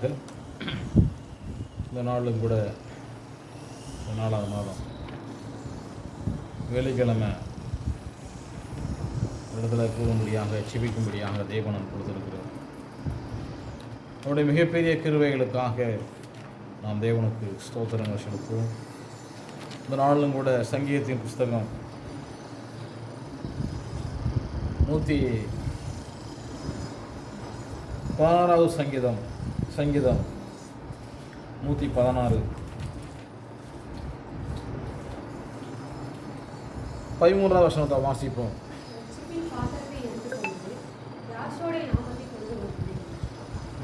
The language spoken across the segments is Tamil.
செய்வாராக. இந்த நாளும் கூட 4ஆவது மாதம் வெள்ளிக்கிழமை இடத்துல கூறும்படியாக செபிக்கும்படியாக தேவன் கொடுத்திருக்கிறார். அவருடைய மிகப்பெரிய கிருபைகளுக்காக நாம் தேவனுக்கு ஸ்தோத்திரங்கள் செலுத்துவோம். இந்த நாளிலும் கூட சங்கீதத்தின் புஸ்தகம் 116வது சங்கீதம் 116 13வது வசனத்தை வாசிப்போம்.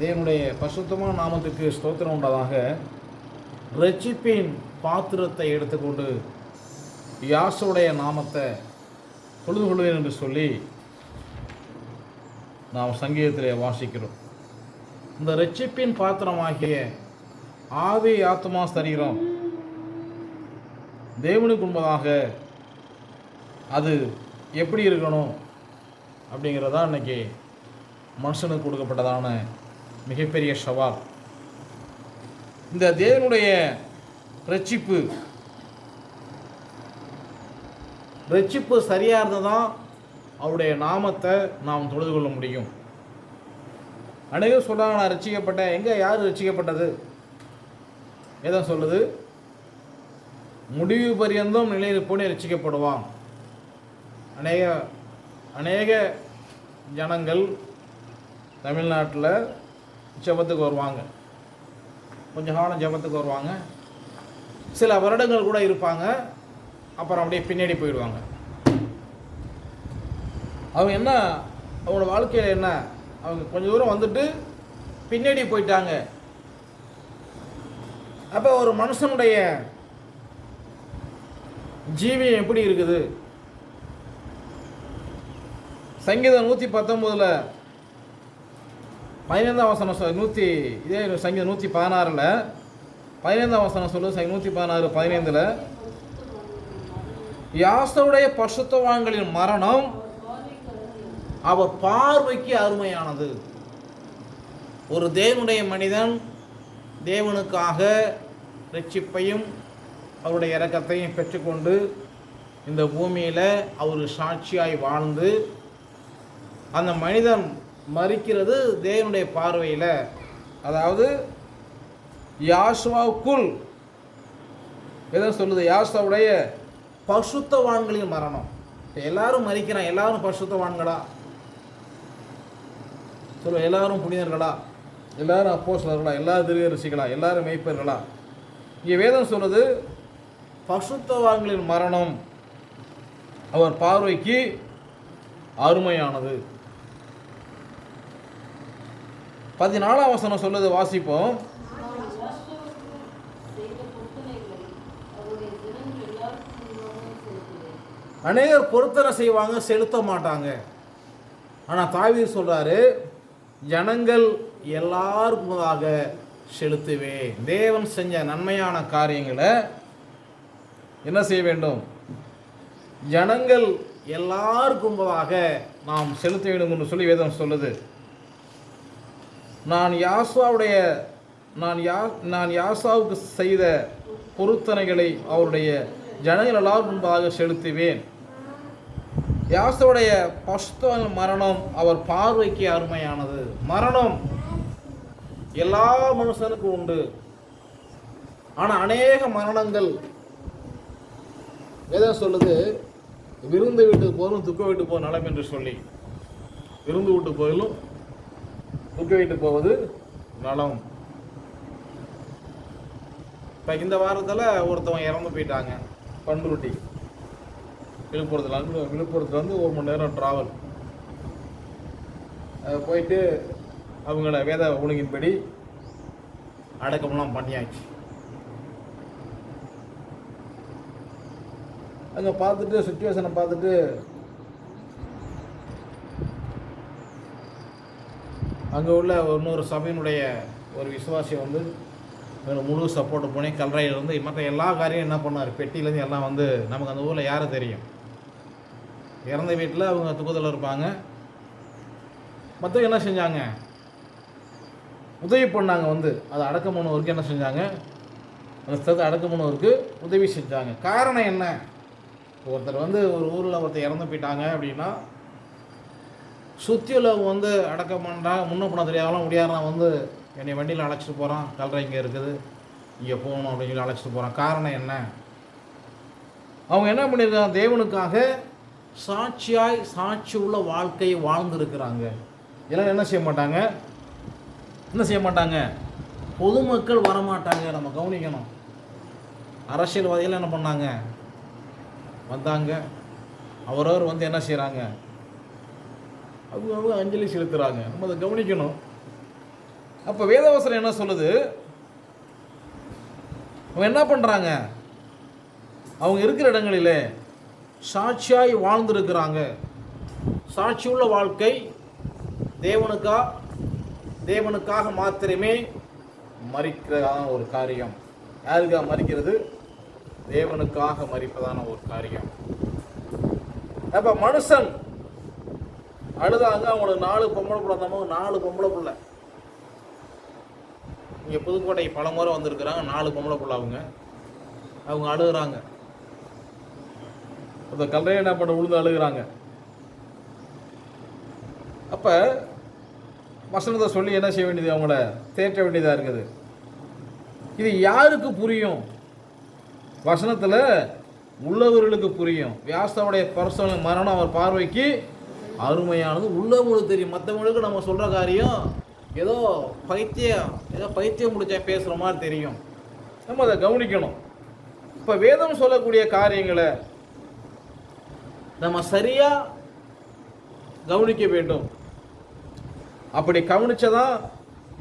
தேவனுடைய பரிசுத்தமான நாமத்துக்கு ஸ்தோத்திரம் உண்டாதாக. இரட்சிப்பின் பாத்திரத்தை எடுத்துக்கொண்டு யாசோடைய நாமத்தை தொழுது கொள்வேன் என்று சொல்லி நாம் சங்கீதத்திலே வாசிக்கிறோம். இந்த இரட்சிப்பின் பாத்திரமாகிய ஆவி ஆத்மா சரீரம் தேவனுக்கு முன்பதாக அது எப்படி இருக்கணும் அப்படிங்கிறதா இன்றைக்கி மனுஷனுக்கு கொடுக்கப்பட்டதான மிகப்பெரிய சவால். இந்த தேவனுடைய ரட்சிப்பு சரியாக இருந்ததான் அவருடைய நாமத்தை நாம் தொழுது கொள்ள முடியும். அநேகர் சொல்கிறாங்க, நான் ரட்சிக்கப்பட்டேன். எங்கே யார் ரட்சிக்கப்பட்டது? எதை சொல்லுது? முடிவு பரியந்தம் நிலையிருப்போனே ரட்சிக்கப்படுவான். அநேக ஜனங்கள் தமிழ்நாட்டில் ஜெபத்துக்கு வருவாங்க, கொஞ்ச காலம் ஜெபத்துக்கு வருவாங்க, சில வருடங்கள் கூட இருப்பாங்க, அப்புறம் அப்படியே பின்னாடி போயிடுவாங்க. அவங்க என்ன, அவங்களோட வாழ்க்கையில் என்ன, அவங்க கொஞ்சம் தூரம் வந்துட்டு பின்னாடி போயிட்டாங்க. அப்போ ஒரு மனுஷனுடைய ஜீவியம் எப்படி இருக்குது? சங்கீதம் 119 15ஆம் வசனம் இதே சங்கீதம் 116 15ஆம் வசனம் சொல்லுது. 116 15 யாசோடைய பரிசுத்தவான்களின் மரணம் அவர் பார்வைக்கு அருமையானது. ஒரு தேவனுடைய மனிதன் தேவனுக்காக ரட்சிப்பையும் அவருடைய இரக்கத்தையும் பெற்றுக்கொண்டு இந்த பூமியில் அவர் சாட்சியாய் வாழ்ந்து அந்த மனிதன் மரிக்கிறது தேவனுடைய பார்வையில், அதாவது யாசுவாவுக்குள் எதை சொல்லுது? யாசுவாவுடைய பரிசுத்தவான்களின் மரணம். எல்லாரும் மரிக்கிறான், எல்லாரும் பரிசுத்தவான்களா? சொல்லுவோம். எல்லாரும் புனிதர்களா? எல்லாரும் அப்போஸ்தலர்களா? எல்லாரும் தீர்க்கதரிசிகளா? எல்லாரும் மேய்ப்பர்களா? இங்கே வேதம் சொல்லுது பரிசுத்தவான்களின் மரணம் அவர் பார்வைக்கு அருமையானது. 14ஆம் வசனம் சொல்லுது, வாசிப்போம். அநேகர் பொருத்தனை செய்வாங்க, செலுத்த மாட்டாங்க. ஆனால் தாவீது சொல்கிறாரு, ஜனங்கள் எல்லாருக்கும் முன்னதாக செலுத்துவேன். தேவன் செஞ்ச நன்மையான காரியங்களை என்ன செய்ய வேண்டும்? ஜனங்கள் எல்லாருக்கும் முன்னதாக நாம் செலுத்த வேண்டும் என்று சொல்லி வேதம் சொல்லுது. நான் யாசாவுக்கு செய்த பொருத்தனைகளை அவருடைய ஜனங்கள் எல்லாரும் முன்பாக செலுத்துவேன். யாசோடைய பரிசுத்த மரணம் அவர் பார்வைக்கு அருமையானது. மரணம் எல்லா மனுஷனுக்கும் உண்டு. ஆனால் அநேக மரணங்கள் எதை சொல்லுது? விருந்து வீட்டுக்கு போகணும், துக்க வீட்டுக்கு போக நலம் என்று சொல்லி, விருந்து வீட்டு போயிலும் துக்க வீட்டுக்கு போவது நலம். இப்போ இந்த வாரத்தில் ஒருத்தவங்க இறந்து போயிட்டாங்க. பண்ருட்டி விழுப்புரத்துலேருந்து 1 மணி நேரம் ட்ராவல். போயிட்டு அவங்கள வேத ஒழுங்கின்படி அடக்கமெல்லாம் பண்ணியாச்சு. அங்கே பார்த்துட்டு சுச்சுவேஷனை பார்த்துட்டு அங்கே உள்ள இன்னொரு சபையினுடைய ஒரு விசுவாசியை வந்து முழு சப்போர்ட்டு போனேன். கல்ராயிலேருந்து மற்ற எல்லா காரியம் என்ன பண்ணார், பெட்டியிலேருந்து எல்லாம் வந்து நமக்கு அந்த ஊரில் யாரை தெரியும், இறந்த வீட்டில் அவங்க துக்கத்தில் இருப்பாங்க. மற்றவங்க என்ன செஞ்சாங்க, உதவி பண்ணாங்க. வந்து அதை அடக்கம் பண்ணுவதற்கு என்ன செஞ்சாங்க, அந்த ஸ்தலத்தை அடக்கம் பண்ணுவதற்கு உதவி செஞ்சாங்க. காரணம் என்ன? ஒருத்தர் வந்து ஒரு ஊரில் ஒருத்தர் இறந்து போயிட்டாங்க அப்படின்னா சுற்றியில் வந்து அடக்கம் பண்ணுறாங்க. முன்ன பண்ண தெரியாதவங்களாம் முடியாதுனா வந்து என்னை வண்டியில் அழைச்சிட்டு போகிறான், கல்லறை இங்கே இருக்குது, இங்கே போகணும் அப்படின்னு சொல்லி அழைச்சிட்டு போகிறான். காரணம் என்ன? அவங்க என்ன பண்ணியிருக்காங்க, தேவனுக்காக சாட்சி உள்ள வாழ்க்கையை வாழ்ந்துருக்கிறாங்க. எல்லாம் என்ன செய்ய மாட்டாங்க, பொதுமக்கள் வரமாட்டாங்க. நம்ம கவனிக்கணும். அரசியல்வாதிகள் என்ன பண்ணாங்க, வந்தாங்க, அவரவர் வந்து என்ன செய்கிறாங்க, அவங்க அஞ்சலி செலுத்துகிறாங்க. நம்ம அதை கவனிக்கணும். அப்போ வேதவசனம் என்ன சொல்லுது, அவங்க என்ன பண்ணுறாங்க, அவங்க இருக்கிற இடங்களிலே சாட்சியாய் வாழ்ந்துருக்கிறாங்க. சாட்சியுள்ள வாழ்க்கை தேவனுக்காக மாத்திரமே மரிக்கிறதான ஒரு காரியம். யாருக்காக மரிக்கிறது? தேவனுக்காக மரிப்பதான ஒரு காரியம். அப்போ மனுஷன் அழுதாங்க. அவங்களுக்கு 4 பொம்பளை பிள்ளை இருந்தாங்க. 4 பொம்பளை பிள்ளை இங்கே புதுக்கோட்டை பல முறை வந்திருக்கிறாங்க. 4 பொம்பளை பிள்ளை அவங்க அழுகுறாங்க. அந்த கல்லறையை என்ன பண்ண விழுந்து அழுகுறாங்க. அப்போ வசனத்தை சொல்லி என்ன செய்ய வேண்டியது, அவங்கள தேற்ற வேண்டியதாக இருக்குது. இது யாருக்கு புரியும்? வசனத்தில் உள்ளவர்களுக்கு புரியும். வியாசனுடைய பரிசுத்த மரணம் அவர் பார்வைக்கு அருமையானது, உள்ளவங்களுக்கு தெரியும். மற்றவங்களுக்கு நம்ம சொல்கிற காரியம் ஏதோ பைத்தியம் முடிச்சா பேசுகிற மாதிரி தெரியும். நம்ம அதை கவனிக்கணும். இப்போ வேதம் சொல்லக்கூடிய காரியங்களை நம்ம சரியாக கவனிக்க வேண்டும். அப்படி கவனிச்சதான்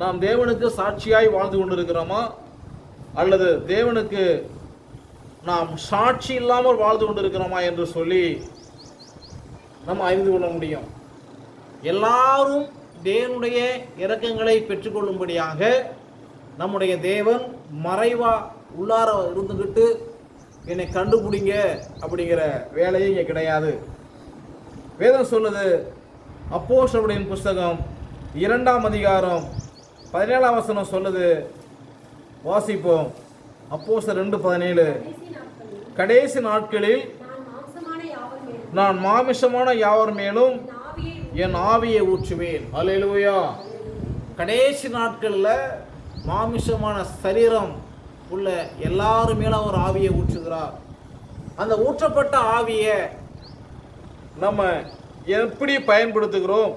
நாம் தேவனுக்கு சாட்சியாய் வாழ்ந்து கொண்டிருக்கிறோமா, அல்லது தேவனுக்கு நாம் சாட்சி இல்லாமல் வாழ்ந்து கொண்டிருக்கிறோமா என்று சொல்லி நம்ம அறிந்து கொள்ள முடியும். எல்லாரும் தேவனுடைய இரக்கங்களை பெற்றுக்கொள்ளும்படியாக நம்முடைய தேவன் மறைவா உள்ளார இருந்துக்கிட்டு என்னை கண்டுபிடிங்க அப்படிங்கிற வேலையே இங்கே கிடையாது. வேதம் சொல்லுது, அப்போஸ்தலர்களின் புஸ்தகம் 2ஆம் அதிகாரம் 17ஆம் வசனம் சொல்லுது, வாசிப்போம். அப்போஸ்தலர் 2:17, கடைசி நாட்களில் நான் மாமிசமான யாவர் மேலும் என் ஆவியை ஊற்றுவேன். அல்லேலூயா. கடைசி நாட்களில் மாமிசமான சரீரம் உள்ள எல்லாரும் மேலும் ஒரு ஆவியை ஊற்றுகிறார். அந்த ஊற்றப்பட்ட ஆவியை நம்ம எப்படி பயன்படுத்துகிறோம்,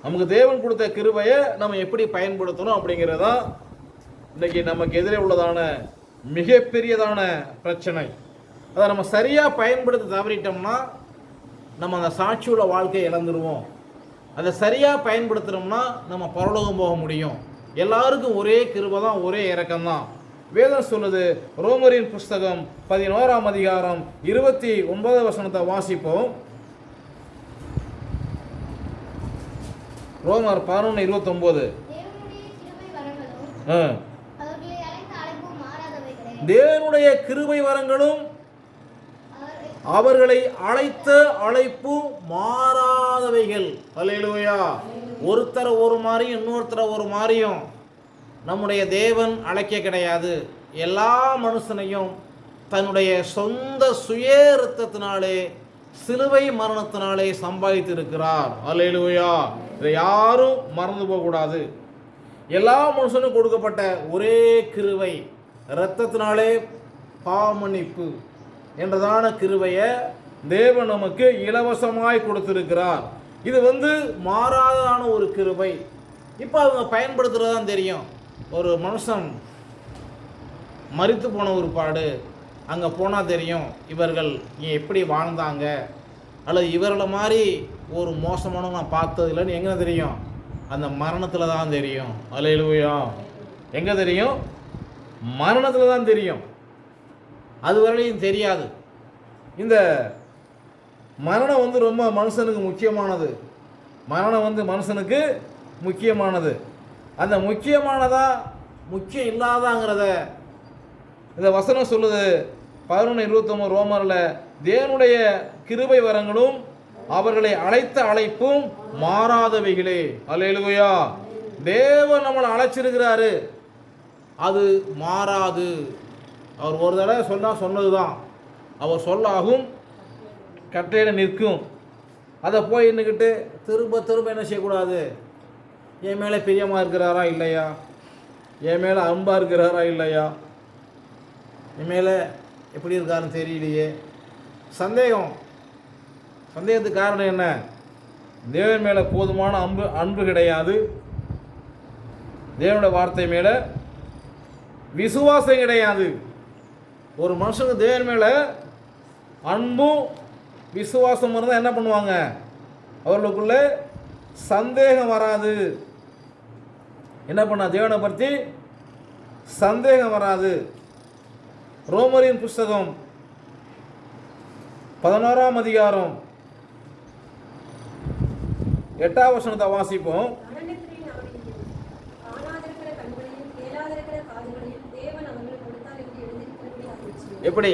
நமக்கு தேவன் கொடுத்த கிருபையை நம்ம எப்படி பயன்படுத்தணும் அப்படிங்கிறதான் இன்னைக்கு நமக்கு எதிரே உள்ளதான மிகப்பெரியதான பிரச்சனை. அதை நம்ம சரியாக பயன்படுத்த தவறிட்டோம்னா நம்ம அந்த சாட்சியுள்ள வாழ்க்கையை இழந்துருவோம். அதை சரியாக பயன்படுத்துகிறோம்னா நம்ம பரலோகம் போக முடியும். எல்லாருக்கும் ஒரே கிருபை தான், ஒரே இரக்கம்தான். வேதம் சொல்லுது, ரோமரின் புஸ்தகம் 11ஆம் அதிகாரம் 29 வசனத்தை வாசிப்போம். ரோமர் 11:29. தேவனுடைய கிருபை வரங்களும் அவர்களை அழைத்த அழைப்பும் மாறாதவைகள். அல்லேலூயா. ஒருத்தரை ஒரு மாதிரியும் இன்னொருத்தரை ஒரு மாதிரியும் நம்முடைய தேவன் அழைக்க கிடையாது. எல்லா மனுஷனையும் தன்னுடைய சொந்த சுய இரத்தத்தினாலே சிலுவை மரணத்தினாலே சம்பாதித்து இருக்கிறார். அல்லேலூயா. இதை யாரும் மறந்து போகக்கூடாது. எல்லா மனுஷனும் கொடுக்கப்பட்ட ஒரே கிருபை இரத்தத்தினாலே பாவமன்னிப்பு என்றதான கிருபையை தேவன் நமக்கு இலவசமாய் கொடுத்திருக்கிறார். இது மாறாததான ஒரு கிருபை. இப்போ அவங்க பயன்படுத்துகிறதான் தெரியும். ஒரு மனுஷன் மரித்து போன ஒரு பாடு அங்கே போனால் தெரியும் இவர்கள் எப்படி வாழ்ந்தாங்க, அல்லது இவர்களை மாதிரி ஒரு மோசமானவங்க நான் பார்த்தது இல்லைன்னு எங்கே தெரியும்? அந்த மரணத்தில் தான் தெரியும். அல்லேலூயா. எங்கே தெரியும்? மரணத்தில் தான் தெரியும். அது வரையிலும் தெரியாது. இந்த மரணம் ரொம்ப மனுஷனுக்கு முக்கியமானது. மரணம் மனுஷனுக்கு முக்கியமானது. அந்த முக்கியமானதா முக்கியம் இல்லாதாங்கிறத இந்த வசனம் சொல்லுது. 11:29 ரோமரில், தேவனுடைய கிருபை வரங்களும் அவர்களை அழைத்த அழைப்பும் மாறாதவைகளே. அல்லேலூயா. தேவன் நம்மளை அழைச்சிருக்கிறாரு, அது மாறாது. அவர் ஒரு தடவை சொன்னது தான், அவர் சொல்லாகும், கட்டையில் நிற்கும். அதை போய் நின்றுக்கிட்டு திரும்ப திரும்ப என்ன செய்யக்கூடாது? என் மேலே பிரியமாக இருக்கிறாரா இல்லையா, என் மேலே அன்பாக இருக்கிறாரா இல்லையா, என் மேலே எப்படி இருக்காருன்னு தெரியலையே, சந்தேகத்துக்கு காரணம் என்ன? தேவன் மேலே போதுமான அன்பு கிடையாது. தேவனுடைய வார்த்தை மேலே விசுவாசம் கிடையாது. ஒரு மனுஷனுக்கு தேவன் மேலே அன்பும் விசுவாசம் இருந்தால் என்ன பண்ணுவாங்க? அவர்களுக்குள்ள சந்தேகம் வராது. என்ன பண்ண? தேவனை பற்றி சந்தேகம் வராது. ரோமரின் புஸ்தகம் 11ஆம் அதிகாரம் 8ஆம் வசனத்தை வாசிப்போம். எப்படி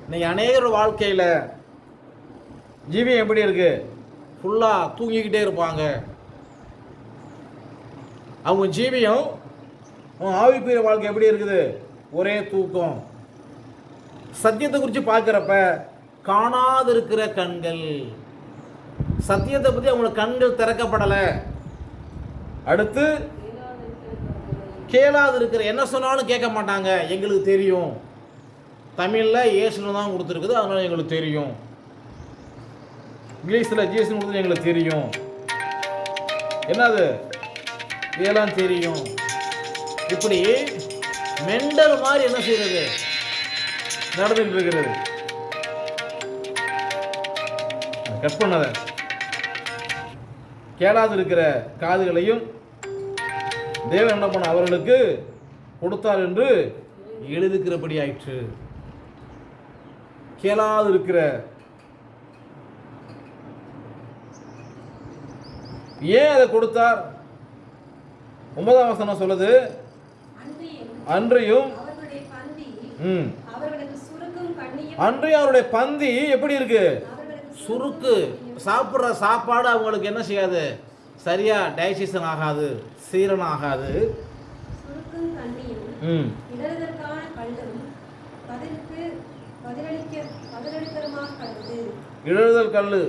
இன்னைக்கு அநேகர் வாழ்க்கையில் ஜீவியம் எப்படி இருக்கு? ஃபுல்லாக தூங்கிக்கிட்டே இருப்பாங்க. அவங்க ஜீவியம், ஆவிக்குரிய வாழ்க்கை எப்படி இருக்குது? ஒரே தூக்கம். சத்தியத்தை குறித்து பார்க்குறப்ப காணாது இருக்கிற கண்கள், சத்தியத்தை பற்றி அவங்களோட கண்கள் திறக்கப்படலை. அடுத்து கேளாது இருக்கிற, என்ன சொன்னாலும் கேட்க மாட்டாங்க. எங்களுக்கு தெரியும், தமிழில் இயேசுன்னு தான் கொடுத்துருக்குது, அதனால் எங்களுக்கு தெரியும். இங்கிலீஷில் ஜீசஸ் கொடுத்து எங்களுக்கு தெரியும். என்னது? இதெல்லாம் தெரியும். இப்படி மெண்டல் மாதிரி என்ன செய்யறது? நடந்துட்டு இருக்கிறது. கட் பண்ணத கேளாது இருக்கிற காதுகளையும் தேவன் என்ன பண்ண அவர்களுக்கு கொடுத்தார் என்று எழுதிக்கிறபடி ஆயிற்று. கேளாது இருக்கிற, ஏன் அதை கொடுத்தார்? 9ஆம் வசனம் சொல்லுது, அன்றையும் அன்றையும் அவருடைய பந்தி எப்படி இருக்கு? சுருக்கு. சாப்பிட்ற சாப்பாடு அவங்களுக்கு என்ன செய்யாது? சரியா டைஜஷன் ஆகாது, சீரணம் ஆகாது. இழறுதல் கல்லு,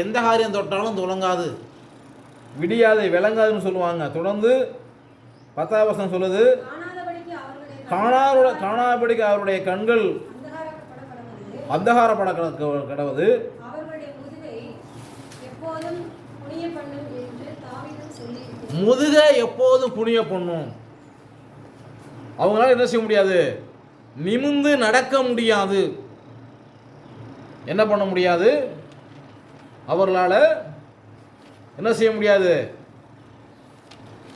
எந்த காரியம் தொட்டாலும் துளங்காது, விடியாதை விளங்காதுன்னு சொல்லுவாங்க. தொடர்ந்து 10ஆம் வசனம் சொல்லுது, காணாதபடிக்கு அவருடைய கண்கள் அந்தகாரப்பட கடவுது, முதுக எப்போதும் குனிய பண்ணும். அவங்களால என்ன செய்ய முடியாது? நிமிர்ந்து நடக்க முடியாது. என்ன பண்ண முடியாது? அவர்களால் என்ன செய்ய முடியாது?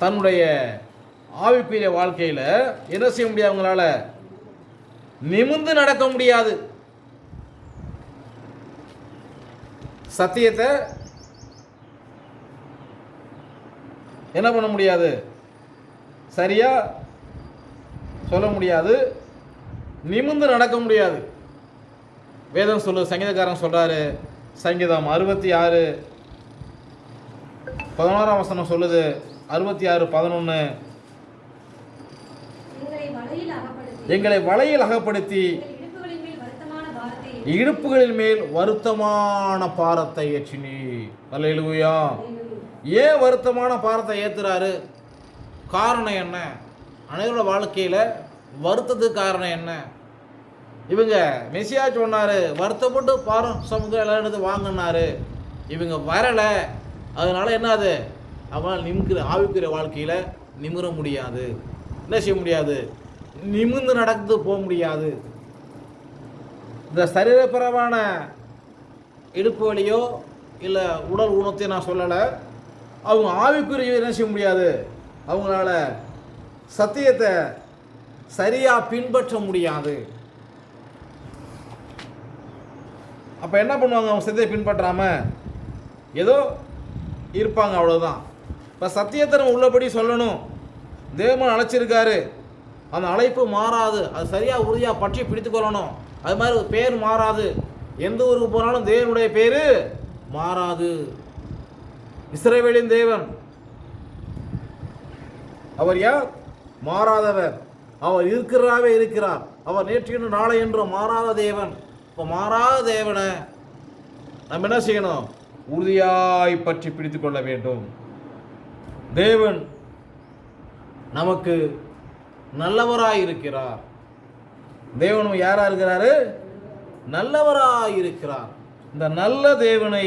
தன்னுடைய ஆவிக்குரிய வாழ்க்கையில் என்ன செய்ய முடியாது? அவங்களால நிமிர்ந்து நடக்க முடியாது. சத்தியத்தை என்ன பண்ண முடியாது? சரியா சொல்ல முடியாது, நிமிர்ந்து நடக்க முடியாது. வேதம் சொல்லு, சங்கீதக்காரன் சொல்றாரு, சங்கீதம் 66 11ஆம் வசனம் சொல்லுது, 66:11, எங்களை வலையில் அகப்படுத்தி இடுப்புகளின் மேல் வருத்தமான பாரத்தை ஏற்றினி. அல்லேலூயா. ஏன் வருத்தமான பாரத்தை ஏத்துறாரு? காரணம் என்ன? அனைவரோட வாழ்க்கையில் வருத்தத்துக்கு காரணம் என்ன? இவங்க மெசியா சொன்னாரு, வருத்தப்பட்டு பாரம் சமூகம் எல்லாம் எடுத்து வாங்கினாரு, இவங்க வரலை. அதனால என்னது? அவனால் நிமிக்கிற ஆவிக்குரிய வாழ்க்கையில் நிமிர முடியாது. என்ன செய்ய முடியாது? நிமிர்ந்து நடந்து போக முடியாது. இந்த சரீரப்பரமான இடுப்பு வலியோ இல்லை உடல் ஊனத்தையும் நான் சொல்லலை. அவங்க ஆவிக்குரிய என்ன செய்ய முடியாது? அவங்களால சத்தியத்தை சரியாக பின்பற்ற முடியாது. அப்போ என்ன பண்ணுவாங்க? அவங்க சத்தியத்தை பின்பற்றாமல் ஏதோ இருப்பாங்க, அவ்வளோதான். இப்போ சத்தியத்தை நம்ம உள்ளபடி சொல்லணும். தேவன் அழைச்சிருக்காரு, அந்த அழைப்பு மாறாது. அது சரியாக உறுதியாக பற்றி பிடித்து கொள்ளணும். அது மாதிரி பேர் மாறாது. எந்த ஊருக்கு போனாலும் தேவனுடைய பேர் மாறாது. இஸ்ரவேலின் தேவன், அவர் யார்? மாறாதவர். அவர் இருக்கிறாவே இருக்கிறார். அவர் நேற்று இன்று நாளை என்றும் மாறாத தேவன். இப்போ மாறாத தேவனை நம்ம என்ன செய்யணும்? உறுதியாய் பற்றி பிடித்து கொள்ள வேண்டும். தேவன் நமக்கு நல்லவராய் இருக்கிறார். தேவனும் யாரா இருக்கிறாரு? நல்லவராய் இருக்கிறார். இந்த நல்ல தேவனை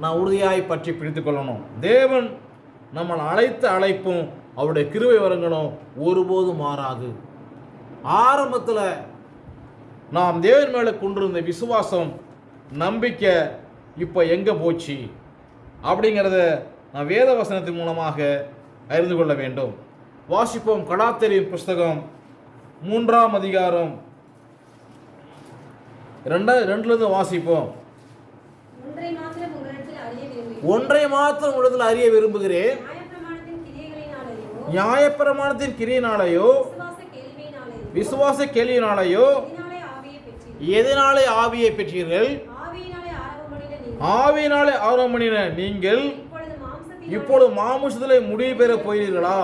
நான் உறுதியாய் பற்றி பிடித்து கொள்ளணும். தேவன் நம்ம அழைத்த அழைப்பும் அவருடைய கிருபை வரங்களும் ஒருபோதும் மாறாது. ஆரம்பத்தில் நாம் தேவன் மேலே கொண்டிருந்த விசுவாசம், நம்பிக்கை இப்போ எங்கே போச்சு அப்படிங்கிறத நான் வேத வசனத்தின் மூலமாக அறிந்து கொள்ள வேண்டும். வாசிப்போம். கலாத்தியரின் புஸ்தகம் 3ஆம் அதிகாரம் 2 வாசிப்போம். ஒன்றை மாத்திரம் உலகத்தில் அறிய விரும்புகிறேன், நியாயப்பிரமாணத்தின் கிரியினாலேயோ விசுவாச கேள்வியினாலேயோ எதனாலே ஆவியை பெற்றீர்கள்? ஆவியினாலே ஆரம்பம் பண்ணின நீங்கள் இப்பொழுது மாம்சத்திலே முடிவு பெற போகிறீர்களா?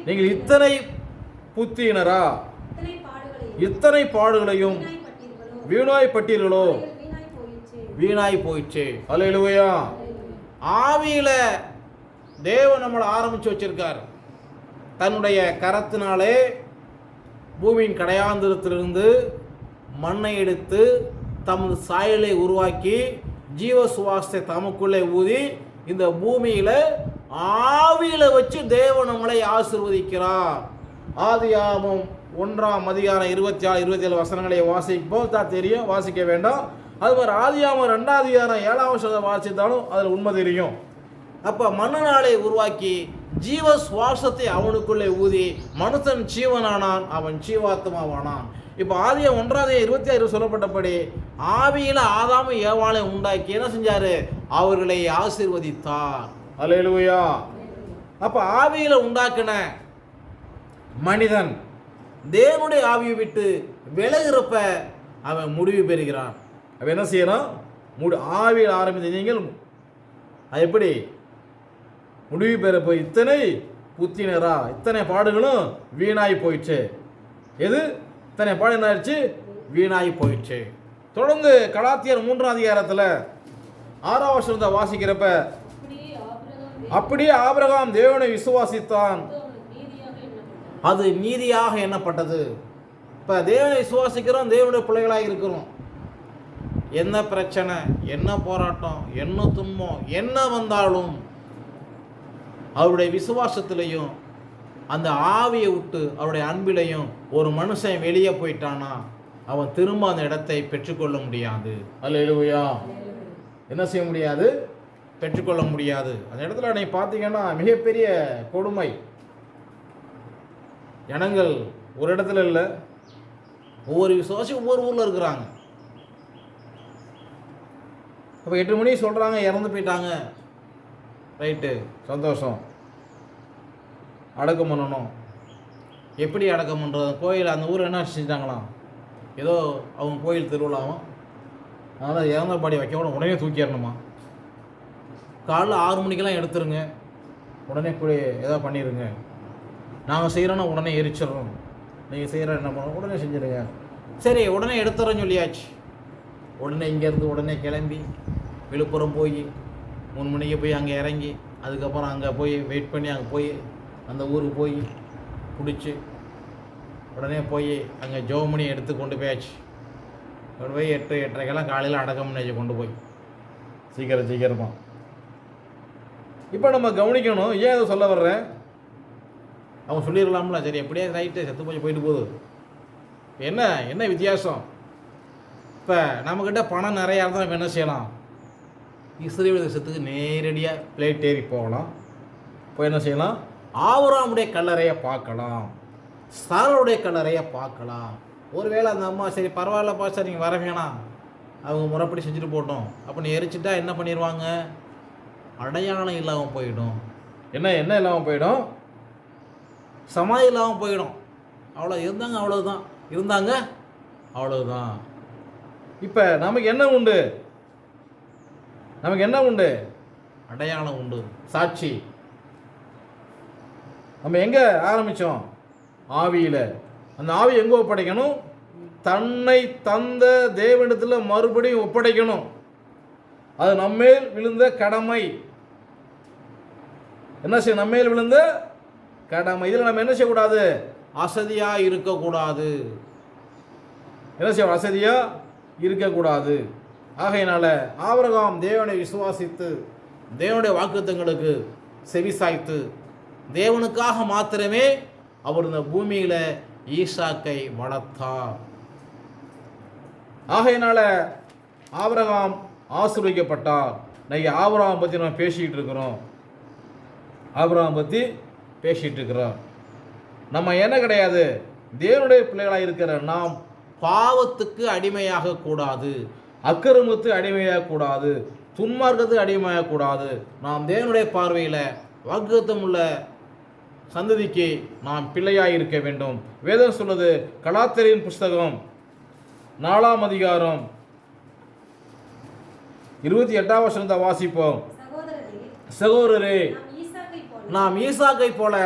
நீங்கள் இத்தனை புத்தியினரா? இத்தனை பாடுகளையும் வீணாய்ப்பட்டீர்களோ? வீணாய் போயிடுச்சு. அல்லேலூயா. ஆவியில தேவன் நம்மளை ஆரம்பிச்சு வச்சிருக்கார். தன்னுடைய கரத்தினாலே பூமியின் கடையாந்திரத்திலிருந்து மண்ணை எடுத்து தமது சாயலை உருவாக்கி ஜீவ சுவாசத்தை தமக்குள்ளே ஊதி இந்த பூமியில ஆவியில வச்சு தேவன் நம்மளை ஆசீர்வதிக்கிறார். ஆதியாகமம் 1ஆம் அதிகாரம் 26, 27 வசனங்களை வாசிப்போம். தான் தெரியும், வாசிக்க வேண்டாம். அது மாதிரி ஆதியாகமம் 2ஆம் அதிகாரம் 7ஆம் வசனத்தை வாசித்தாலும் அதில் உண்மை தெரியும். அப்போ மண்ணினாலே உருவாக்கி ஜீவ சுவாசத்தை அவனுக்குள்ளே ஊதி மனுஷன் ஜீவனானான், அவன் ஜீவாத்மாவானான். இப்போ ஆதியாகமம் 1ஆம் அதிகாரம் 26 சொல்லப்பட்டபடி ஆவியில ஆதாமும் ஏவாளையும் உண்டாக்கி என்ன செஞ்சாரு? அவர்களை ஆசீர்வதித்தார். அல்லேலூயா. அப்போ ஆவியில உண்டாக்கின மனிதன் தேவனுடைய ஆவியை விட்டு விலகிறப்ப அவன் முடிவு பெறுகிறான். அவன் என்ன செய்யணும்? ஆவியில் ஆரம்பித்த நீங்கள் அது எப்படி முடிவு பெறப்போ இத்தனை புத்தினரா? இத்தனை பாடுகளும் வீணாய் போயிடுச்சு. எது? இத்தனை பாடு என்ன ஆயிடுச்சு? வீணாய் போயிடுச்சு. தொடர்ந்து கலாத்தியர் 3ஆம் அதிகாரத்தில் 6ஆம் வசனத்தை வாசிக்கிறப்ப அப்படியே ஆபிரகாம் தேவனை விசுவாசித்தான், அது நீதியாக எண்ணப்பட்டது. இப்போ தேவனை விசுவாசிக்கிறோம், தேவனுடைய பிள்ளைகளாக இருக்கிறோம். என்ன பிரச்சனை, என்ன போராட்டம், என்ன துன்பம் என்ன வந்தாலும் அவருடைய விசுவாசத்திலையும் அந்த ஆவியை விட்டு அவருடைய அன்பிலையும் ஒரு மனுஷன் வெளியே போயிட்டானா அவன் திரும்ப அந்த இடத்தை பெற்றுக்கொள்ள முடியாது. அல்லேலூயா. என்ன செய்ய முடியாது? பெற்றுக்கொள்ள முடியாது. அந்த இடத்துல நீ பார்த்தீங்கன்னா மிகப்பெரிய கொடுமை. ஜனங்கள் ஒரு இடத்துல இல்லை, ஒவ்வொரு விசுவாசி ஒவ்வொரு ஊரில் இருக்கிறாங்க. இப்போ 8 மணி சொல்கிறாங்க இறந்து போயிட்டாங்க, ரைட்டு, சந்தோஷம், அடக்கம் பண்ணணும். எப்படி அடக்கம் பண்ணுறது? கோயில் அந்த ஊர் என்ன செஞ்சிட்டாங்களாம், ஏதோ அவங்க கோயில் திருவிழாவும், அதனால் இறந்த பாடி வைக்க உடனே தூக்கிடணுமா, காலைல 6 மணிக்கெல்லாம் எடுத்துருங்க, உடனே போய் ஏதோ பண்ணிடுங்க, நாங்கள் செய்கிறோன்னா உடனே எரிச்சிடறோம், நீங்கள் செய்கிற என்ன பண்ணணும் உடனே செஞ்சிடுங்க. சரி, உடனே எடுத்துறோன்னு சொல்லியாச்சு. உடனே இங்கேருந்து உடனே கிளம்பி விழுப்புரம் போய் 3 மணிக்கு போய் அங்கே இறங்கி அதுக்கப்புறம் அங்கே போய் வெயிட் பண்ணி அங்கே போய் அந்த ஊருக்கு போய் பிடிச்சி உடனே போய் அங்கே ஜோமணி எடுத்து கொண்டு போயாச்சு. கொண்டு போய் 8, 8:30 காலையில் அடக்கம் பண்ணி கொண்டு போய் சீக்கிரமாக. இப்போ நம்ம கவனிக்கணும், ஏன் அதை சொல்ல வர்றேன்? அவங்க சொல்லிடலாம்ல, சரி எப்படியே ரைட்டு செத்து போயிட்டு போகுது. என்ன வித்தியாசம்? இப்போ நம்மக்கிட்ட பணம் நிறையா இருந்தால் நம்ம என்ன செய்யலாம்? இஸ்ரவேல் தேசத்துக்கு நேரடியாக பிளேட் ஏறி போகலாம். இப்போ என்ன செய்யலாம்? ஆபிரகாமுடைய கல்லறையை பார்க்கலாம், சாராளுடைய கல்லறையை பார்க்கலாம். ஒருவேளை அந்த அம்மா சரி பரவாயில்லப்பா சார் நீங்கள் வர வேணாம், அவங்க முறைப்படி செஞ்சுட்டு போட்டோம் அப்படின்னு எரிச்சிட்டா என்ன பண்ணிடுவாங்க? அடையாளம் இல்லாமல் போயிடும். என்ன இல்லாமல் போயிடும்? சமாதி இல்லாமல் போயிடும். அவ்வளோ இருந்தாங்க அவ்வளோதான். இப்போ நமக்கு என்ன உண்டு? அடையாளம் உண்டு, சாட்சி. நம்ம எங்கே ஆரம்பித்தோம்? ஆவியில். அந்த ஆவி எங்கே ஒப்படைக்கணும்? தன்னை தந்த தேவனிடத்தில் மறுபடியும் ஒப்படைக்கணும். அது நம்மேல் விழுந்த கடமை. என்ன செய்ய? நம்மேல் விழுந்த கடமை. இதில் நம்ம என்ன செய்யக்கூடாது? அசதியாக இருக்கக்கூடாது. என்ன செய்ய? அசதியாக இருக்கக்கூடாது. ஆகையினால ஆபிரகாம் தேவனை விசுவாசித்து தேவனுடைய வாக்குத்தங்களுக்கு செவிசாய்த்து தேவனுக்காக மாத்திரமே அவர் இந்த பூமியில் ஈசாக்கை வளர்த்தார். ஆகையினால ஆபிரகாம் ஆசீர்வதிக்கப்பட்டார். இன்னைக்கு ஆபிரகாம் பற்றி நம்ம பேசிக்கிட்டு இருக்கிறோம். ஆபிரகாம் பற்றி பேசிகிட்டு இருக்கிறோம். நம்ம என்ன கிடையாது? தேவனுடைய பிள்ளைகளாக இருக்கிற நாம் பாவத்துக்கு அடிமையாக கூடாது, அக்கிரமத்துக்கு அடிமையாக கூடாது, துன்மார்க்கத்துக்கு அடிமையாக கூடாது. நாம் தேவனுடைய பார்வையில் வாக்குத்தத்தம் உள்ள சந்ததிக்கு நாம் பிள்ளையாக இருக்க வேண்டும். வேதம் சொல்லுது, கலாத்தியரின் புஸ்தகம் 4ஆம் அதிகாரம் 28ஆம் வசனத்தை வாசிப்போம். சகோதரரே, நாம் ஈசாக்கை போல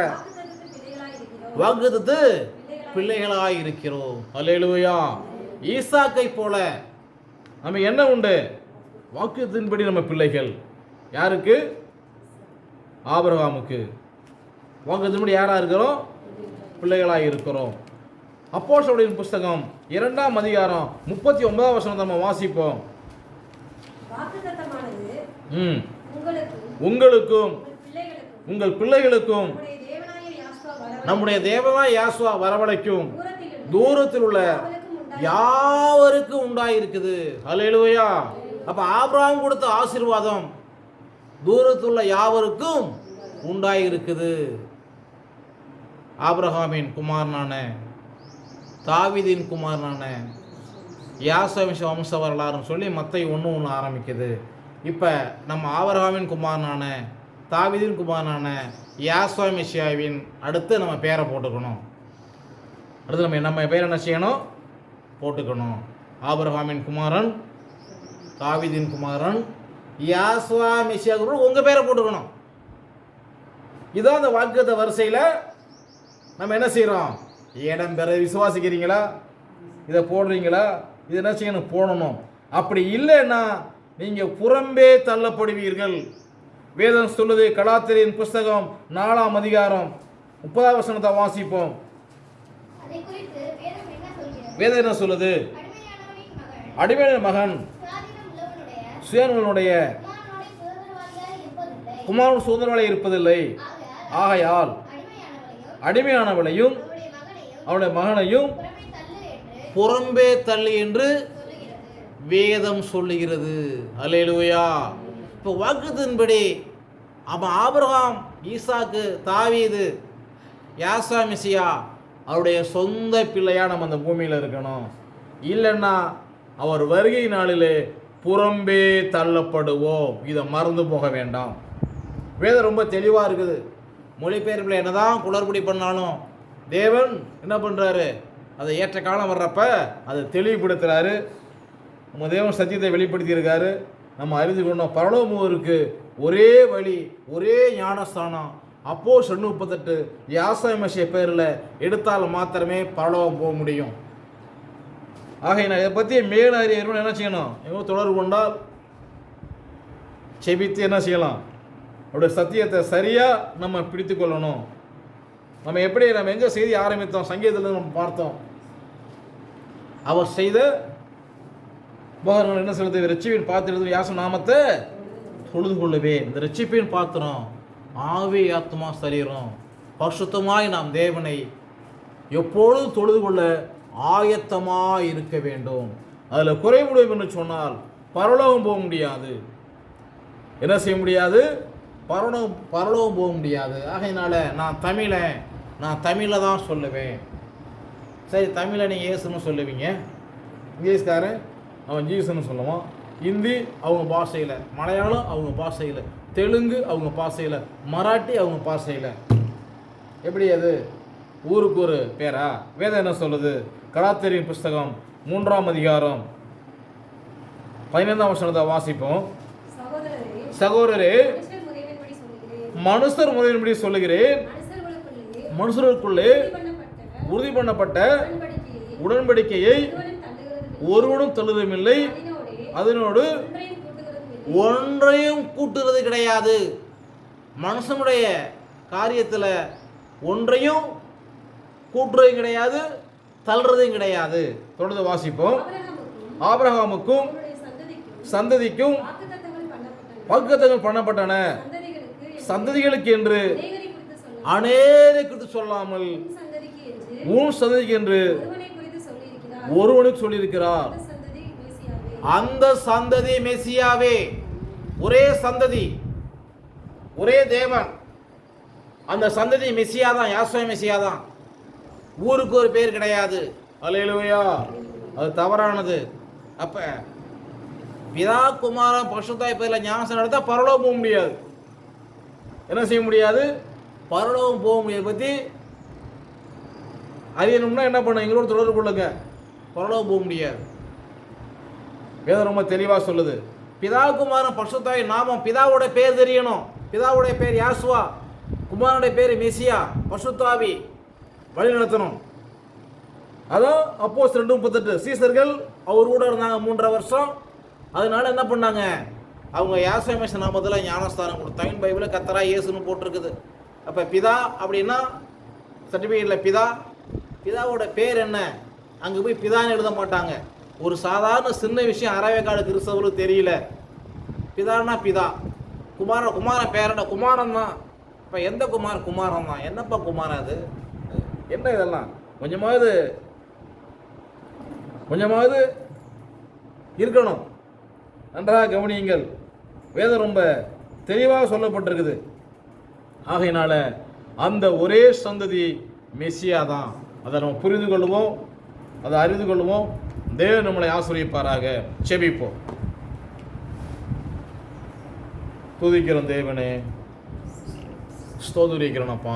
வாக்குத்தத்து பிள்ளைகளாய் இருக்கிறோம். அல்லேலூயா. ஈசாக்கை போல நம்ம என்ன உண்டு? வாக்குத்தத்தின்படி நம்ம பிள்ளைகள். யாருக்கு? ஆபிரகாமுக்கு. வாக்குத்தத்தின்படி யாரா இருக்கிறோம்? பிள்ளைகளாய் இருக்கிறோம். அப்போஸ்தலர்களின் புஸ்தகம் 2ஆம் அதிகாரம் 39ஆம் வசனத்தை நம்ம வாசிப்போம். உங்களுக்கும் உங்கள் பிள்ளைகளுக்கும் நம்முடைய தேவனாகிய யேசுவா வரவழைக்கும் தூரத்தில் உள்ள யாவருக்கும் உண்டாயிருக்குது. அல்லேலூயா. அப்ப ஆபிரகாம் கொடுத்த ஆசீர்வாதம் தூரத்தில் உள்ள யாவருக்கும் உண்டாயிருக்குது. ஆபிரகாமின் குமாரனான தாவீதின் குமாரனான யாசோமிஷ வம்ச வரலாறுன்னு சொல்லி மத்தேயு 1:1 ஆரம்பிக்குது. இப்போ நம்ம ஆபிரகாமின் குமாரனான தாவீதின் குமாரனான யாசுவா மெசியாவின் அடுத்து நம்ம பேரை போட்டுக்கணும். அடுத்து நம்ம பேர் என்ன செய்யணும்? போட்டுக்கணும். ஆபிரகாமின் குமாரன், தாவீதின் குமாரன், யாசுவா மெசியா, உங்கள் பேரை போட்டுக்கணும். இதான் அந்த வாக்குத்த வரிசையில் நம்ம என்ன செய்கிறோம்? இடம் பெற விசுவாசிக்கிறீங்களா? இதை போடுறீங்களா? இது என்ன செய்யணும்? போடணும். அப்படி இல்லைன்னா நீங்கள் புறம்பே தள்ளப்படுவீர்கள். வேதம் சொல்லுது, கலாத்தியரின் புஸ்தகம் 4ஆம் அதிகாரம் 30ஆம் வசனத்தை வாசிப்போம். வேதம் என்ன சொல்லுது? அடிமையான மகன் சுயநலனுடைய குமாரன் சுதந்திரவாளியாக இருப்பதில்லை. ஆகையால் அடிமையானவளையும் அவனுடைய மகனையும் புறம்பே தள்ளு என்று வேதம் சொல்லுகிறது. அல்லேலூயா. இப்போ வாக்குத்தின்படி அவன் ஆபிரகாம், ஈசாக்கு, தாவீது, யாசுவா மெசியா அவருடைய சொந்த பிள்ளையாக நம்ம அந்த பூமியில் இருக்கணும். இல்லைன்னா அவர் வருகை நாளிலே புறம்பே தள்ளப்படுவோம். இதை மறந்து போக வேண்டாம். வேதம் ரொம்ப தெளிவாக இருக்குது. மொழிபெயர்ப்பில் என்னதான் குளறுபடி பண்ணாலும் தேவன் என்ன பண்ணுறாரு? அதை ஏற்ற காலம் வர்றப்ப அதை தெளிவுபடுத்துகிறாரு. நம்ம தேவன் சத்தியத்தை வெளிப்படுத்தியிருக்காரு. நம்ம அறிந்து கொண்டோம். பரலோகமுக்கு ஒரே வழி, ஒரே ஞானஸ்தானம். அப்போஸ்தலர் 38 யாசுவா மெசியா பேரில் எடுத்தால் மாத்திரமே பரலோகம் போக முடியும். ஆக நான் இதை பற்றி மேலும் அறியணும். என்ன செய்யணும்? எவ்வளோ தொடர்பு கொண்டால் செபித்து என்ன செய்யலாம்? அவருடைய சத்தியத்தை சரியாக நம்ம பிடித்து கொள்ளணும். நம்ம எங்கே செய்தி ஆரம்பித்தோம்? சங்கீதத்தில் நம்ம பார்த்தோம். அவர் செய்த உபகாரங்கள் என்ன சொல்லுது? ரட்சிப்பின் பாத்திரம் யாச நாமத்தை தொழுது கொள்ளுவேன். இந்த ரட்சிப்பின் பாத்திரம் ஆவி, ஆத்மா, சரீரம் பரிசுத்தமாய் நாம் தேவனை எப்பொழுதும் தொழுது கொள்ள ஆயத்தமாக இருக்க வேண்டும். அதில் குறைவிடும் என்று சொன்னால் பரலோகம் போக முடியாது. என்ன செய்ய முடியாது? பரலோகம் போக முடியாது. ஆகையினால நான் தமிழை தான் சொல்லுவேன். சரி, தமிழை நீங்கள் இயேசுன்னு சொல்லுவீங்க. இங்கிலீஷ்காரன் அவன் ஜீசன்னு சொல்லுவான். ஹிந்தி அவங்க பாஷையில், மலையாளம் அவங்க பாஷையில், தெலுங்கு அவங்க பாஷையில், மராட்டி அவங்க பாஷையில். எப்படி அது? ஊருக்கு ஒரு பேரா? வேதம் என்ன சொல்லுது? கலாத்தியரின் புஸ்தகம் 3ஆம் அதிகாரம் 15ஆம் வசனத்தை வாசிப்போம். சகோதரரே, மனுஷர் முறையின்படி சொல்லுகிறேன், மனுஷருக்குள்ளே உறுதி பண்ணப்பட்ட உடன்படிக்கையை ஒருவனும் தள்ளுவதுமில்லை, அதனோடு ஒன்றையும் கூட்டுறது கிடையாது. மனுஷனுடைய காரியத்தில் ஒன்றையும் கூட்டுறதும் கிடையாது, தள்ளுறதும் கிடையாது. தொடர்ந்து வாசிப்போம். ஆபிரகாமுக்கும் சந்ததிக்கும் வாக்குத்தத்தங்கள் பண்ணப்பட்டன, சந்ததிகளுக்கு என்று அநேகரை குறித்து சொல்லாமல் உன் சந்ததிக்கு என்று ஒருவனுக்கு சொல்லியிருக்கிறார். அந்த சந்ததி மெசியாவே. ஒரே சந்ததி, ஒரே தேவன். அந்த சந்ததி மெசியா தான், யாசுவா மெசியா தான். ஊருக்கு ஒரு பேர் கிடையாது. அல்லேலூயா. அது தவறானது. அப்ப பிதா குமாரன் பரிசுத்தாய் பேர்ல ஞானஸ்நானம் எடுத்தா பரலோகம் போக முடியாது. என்ன செய்ய முடியாது? பரலோகம் போக முடியாது. பற்றி அறியணும்னா என்ன பண்ண, எங்களோட தொடர்பு கொள்ளுங்க. பரலோகம் போக முடியாது. வேதம் ரொம்ப தெளிவாக சொல்லுது. பிதா குமாரன் பரிசுத்தாய் நாமம், பிதாவோட பேர் தெரியணும். பிதாவுடைய பேர் யாசுவா, குமாரனுடைய பேர் மெசியா, பரிசுத்தாவி வழி நடத்தணும். அதான் அப்போஸ்தலர் 2:38 சீசர்கள் அவர் கூட இருந்தாங்க 3.5 வருஷம். அதனால என்ன பண்ணாங்க, அவங்க யாசுவா மெசியா நாமத்தில் ஞானஸ்தானம் கொடுத்தாங்க. பைபிளில் கர்த்தரா இயேசுன்னு போட்டிருக்குது. அப்போ பிதா அப்படின்னா சர்டிஃபிகேட்டில் பிதாவோட பேர் என்ன, அங்கே போய் பிதான்னு எழுத மாட்டாங்க. ஒரு சாதாரண சின்ன விஷயம் அறவேக்காடு கிறிஸ்தவர்களுக்கு தெரியல. பிதான்னா பிதா, குமாரன் பேரண்ட குமாரன் தான். இப்போ எந்த குமாரன் தான்? என்னப்பா குமாரன் அது? என்ன இதெல்லாம்? கொஞ்சமாவது இருக்கணும். நன்றாக கவனியுங்கள். வேதம் ரொம்ப தெளிவாக சொல்லப்பட்டிருக்குது. ஆகையினால அந்த ஒரே சந்ததி மெசியா தான். அதை நம்ம புரிந்து கொள்வோம், அதை அறிந்து கொள்வோம். தேவன் நம்மளை ஆசீர்வதிப்பாராக. செபிப்போம். துதிக்கிறோம் தேவனே, ஸ்தோத்திரிக்கிறோம் அப்பா.